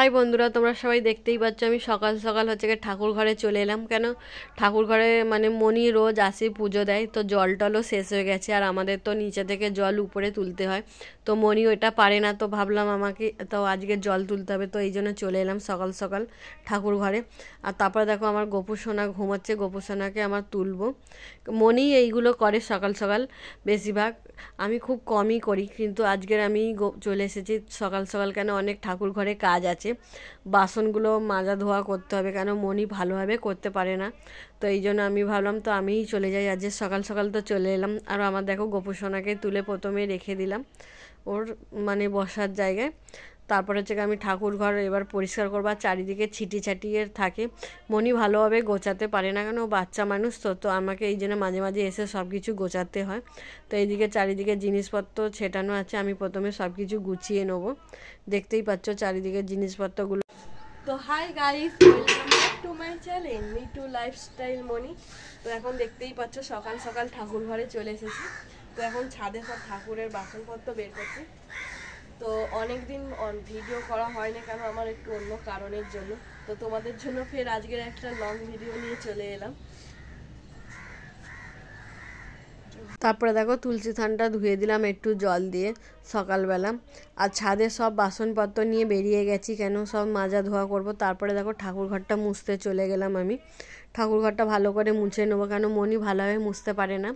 High বন্ধুরা, তোমরা সবাই দেখতেই পাচ্ছ আমি সকাল সকাল হচ্ছে গিয়ে ঠাকুর ঘরে চলে এলাম। কেন ঠাকুর ঘরে মানে মনি রোজ আসে পুজো দেয়, তো জল টলও শেষ হয়ে গেছে আর আমাদের তো নিচে থেকে জল উপরে তুলতে হয়, তো মনি ওটা পারে না, তো ভাবলাম আমাকে তো আজকে জল তুলতে হবে, তো এই জন্য চলে এলাম সকাল সকাল ঠাকুর ঘরে। আর তারপরে দেখো আমার গোপু সোনা ঘুমাচ্ছে, গোপু সোনাকে আমার তুলবো। মনি এইগুলো করে সকাল সকাল বেশিরভাগ, আমি খুব কমই করি, কিন্তু আজকের আমি চলে এসেছি সকাল সকাল। কেন অনেক ঠাকুর ঘরে কাজ আছে, বাসনগুলো মাজা ধোয়া করতে হবে, কেন মনি ভালোভাবে করতে পারে না, তো এই জন্য আমি ভাবলাম তো আমিই চলে যাই আজ সকাল সকাল। তো চলে এলাম, আর আমার দেখো গোপু সোনাকে তুলে প্রথমে রেখে দিলাম ওর মানে বসার জায়গায়। তারপর হচ্ছে আমি ঠাকুর ঘর এবার পরিষ্কার করবো, আর চারিদিকে ছিটি ছাটিয়ে থাকে। মনি ভালোভাবে গোছাতে পারে না, কেন ও বাচ্চা মানুষ, তো আমাকে এই জন্য মাঝে মাঝে এসে সব কিছু গোছাতে হয়। তো এইদিকে চারিদিকে জিনিসপত্র ছেটানো আছে, আমি প্রথমে সব কিছু গুছিয়ে নেবো। দেখতেই পাচ্ছ চারিদিকে জিনিসপত্রগুলো। তো hi guys, welcome back to my channel Mitu lifestyle Moni. তো এখন দেখতেই পাচ্ছ সকাল সকাল ঠাকুর ঘরে চলে এসেছি। তো এখন ছাদে সব ঠাকুরের বাসনপত্র বের করছি। তো অনেক দিন ভিডিও করা হয় না, কেন আমার একটু অন্য কারণের জন্য, তো তোমাদের জন্য ফের আজকের একটা লং ভিডিও নিয়ে চলে এলাম। তারপরে দেখো তুলসী থানটা ধুয়ে দিলাম একটু জল দিয়ে সকালবেলা, আর ছাদে সব বাসনপত্র নিয়ে বেরিয়ে গেছি, কেন সব মাজা ধোয়া করব। তারপরে দেখো ঠাকুর ঘরটা মুছতে চলে গেলাম আমি। ঠাকুর ঘরটা ভালো করে মুছে নেবো, কেন মনি ভালোভাবে মুছতে পারে না,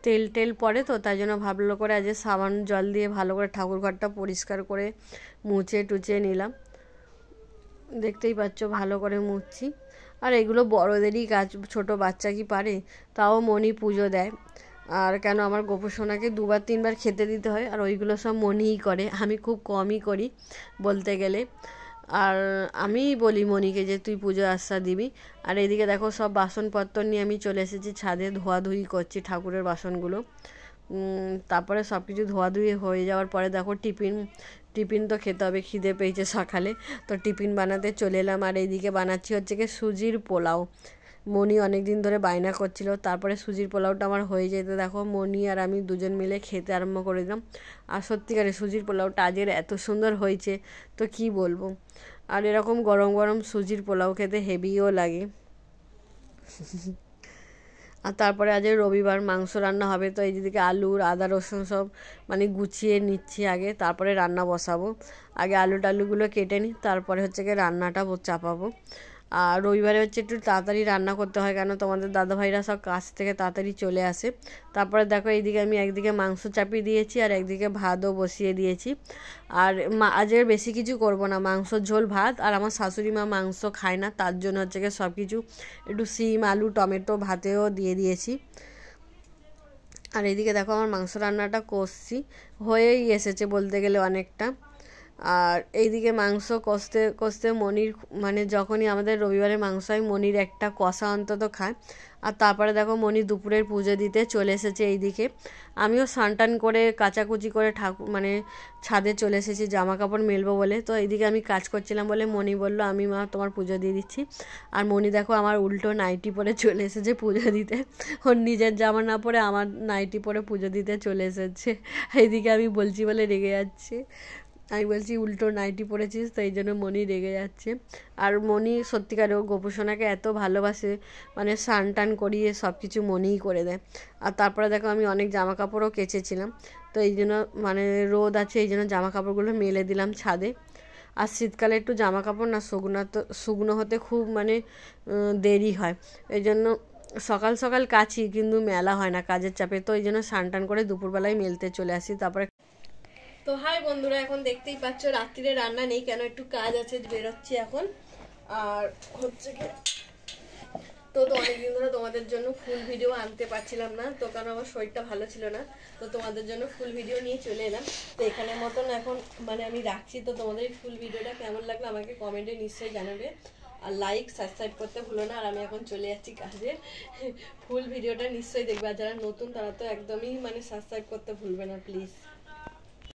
তেল টেল পড়ে, তো তাই জন্য ভাবলো করে আজ সাবান জল দিয়ে ভালো করে ঠাকুর ঘরটা পরিষ্কার করে মুছে টুচে নিলাম। দেখতেই পাচ্ছ ভালো করে মুছছি। আর এগুলো বড়দেরই কাজ, ছোট বাচ্চা কি পারে, তাও মনি পুজো দেয়। আর কেন আমার গোপু সোনাকে 2-3 বার খেতে দিতে হয়, আর ওইগুলো সব মনিই করে, আমি খুব কমই করি বলতে গেলে। আর আমিই বলি মনিকে যে তুই পুজো আস্থা দিবি। আর এদিকে দেখো সব বাসনপত্র নিয়ে আমি চলে এসেছি ছাদে, ধোয়াধুয়ি করছি ঠাকুরের বাসনগুলো। তারপরে সব কিছু ধোয়াধুয়ি হয়ে যাওয়ার পরে দেখো টিফিন তো খেতে হবে, খিদে পেয়েছে সকালে, তো টিফিন বানাতে চলে এলাম। আর এইদিকে বানাচ্ছি হচ্ছে কি সুজির পোলাও। মনি অনেক দিন ধরে বায়না করছিল, তারপরে সুজির পোলাওটা আমার হয়ে যেতে দেখো মনি আর আমি দুজন মিলে খেতে আরম্ভ করে দিলাম। আর সত্যিকারে সুজির পোলাওটা আজের এত সুন্দর হয়েছে তো কি বলবো। আর এরকম গরম গরম সুজির পোলাও খেতে হেভিও লাগে। আর তারপরে আজ রবিবার মাংস রান্না হবে, তো এই দিকে আলুর আদা রসুন সব মানে গুছিয়ে নিচ্ছি আগে, তারপরে রান্না বসাবো। আগে আলু টালুগুলো কেটে নিই, তারপরে হচ্ছে গিয়ে রান্নাটা চাপাবো। আর রবিবারে হচ্ছে একটু তাড়াতাড়ি রান্না করতে হয়, কেন তোমাদের দাদাভাইরা সব কাজ থেকে তাড়াতাড়ি চলে আসে। তারপরে দেখো এইদিকে আমি একদিকে মাংস চাপিয়ে দিয়েছি আর একদিকে ভাতও বসিয়ে দিয়েছি। আর আজের বেশি কিছু করব না, মাংসর ঝোল ভাত, আর আমার শাশুড়ি মা মাংস খায় না, তার জন্য হচ্ছে গিয়ে সব কিছু একটু সিম আলু টমেটো ভাতেও দিয়ে দিয়েছি। আর এইদিকে দেখো আমার মাংস রান্নাটা কষছি, হয়েই এসেছে বলতে গেলে অনেকটা। আর এইদিকে মাংস কষতে কষতে মনির মানে যখনই আমাদের রবিবারে মাংস হয় মনির একটা কষা অন্তত খায়। আর তারপরে দেখো মনি দুপুরের পুজো দিতে চলে এসেছে এইদিকে। আমিও স্নান করে কাচাকুচি করে ঠাকুর মানে ছাদে চলে এসেছি জামা কাপড় মেলবো বলে। তো এইদিকে আমি কাজ করছিলাম বলে মনি বলল আমি মা তোমার পুজো দিয়ে দিচ্ছি। আর মনি দেখো আমার উল্টো নাইটি পরে চলে এসেছে পুজো দিতে, ওর নিজের জামা না পরে আমার নাইটি পরে পুজো দিতে চলে এসেছে। এইদিকে আমি বলছি বলে রেগে যাচ্ছে, আমি বলছি উল্টো নাইটি পরেছিস, তো এই জন্য মনি রেগে যাচ্ছে। আর মনি সত্যিকারেও গোপু সোনাকে এত ভালোবাসে, মানে স্নান টান করিয়ে সব কিছু মনিই করে দেয়। আর তারপরে দেখো আমি অনেক জামা কাপড়ও কেচেছিলাম, তো এই জন্য মানে রোদ আছে এই জন্য জামা কাপড়গুলো মেলে দিলাম ছাদে। আর শীতকালে একটু জামা কাপড় না শুকনো হতে খুব মানে দেরি হয়, এই জন্য সকাল সকাল কাচি কিন্তু মেলা হয় না কাজের চাপে, তো এই জন্য স্নান টান করে দুপুরবেলায় মেলতে চলে আসি। তারপরে তো হাই বন্ধুরা, এখন দেখতেই পাচ্ছ রাত্রিরে রান্না নেই, কেন একটু কাজ আছে বেরোচ্ছি এখন। আর হচ্ছে কি তো অনেকদিন ধরে তোমাদের জন্য ফুল ভিডিও আনতে পারছিলাম না, তো কারণ আমার শরীরটা ভালো ছিল না, তো তোমাদের জন্য ফুল ভিডিও নিয়ে চলে এলাম। তো এখানের মতন এখন মানে আমি রাখছি। তো তোমাদের এই ফুল ভিডিওটা কেমন লাগলো আমাকে কমেন্টে নিশ্চয়ই জানাবে, আর লাইক সাবস্ক্রাইব করতে ভুলো না। আর আমি এখন চলে যাচ্ছি কাজে, ফুল ভিডিওটা নিশ্চয়ই দেখবে, আর যারা নতুন তারা তো একদমই মানে সাবস্ক্রাইব করতে ভুলবে না প্লিজ।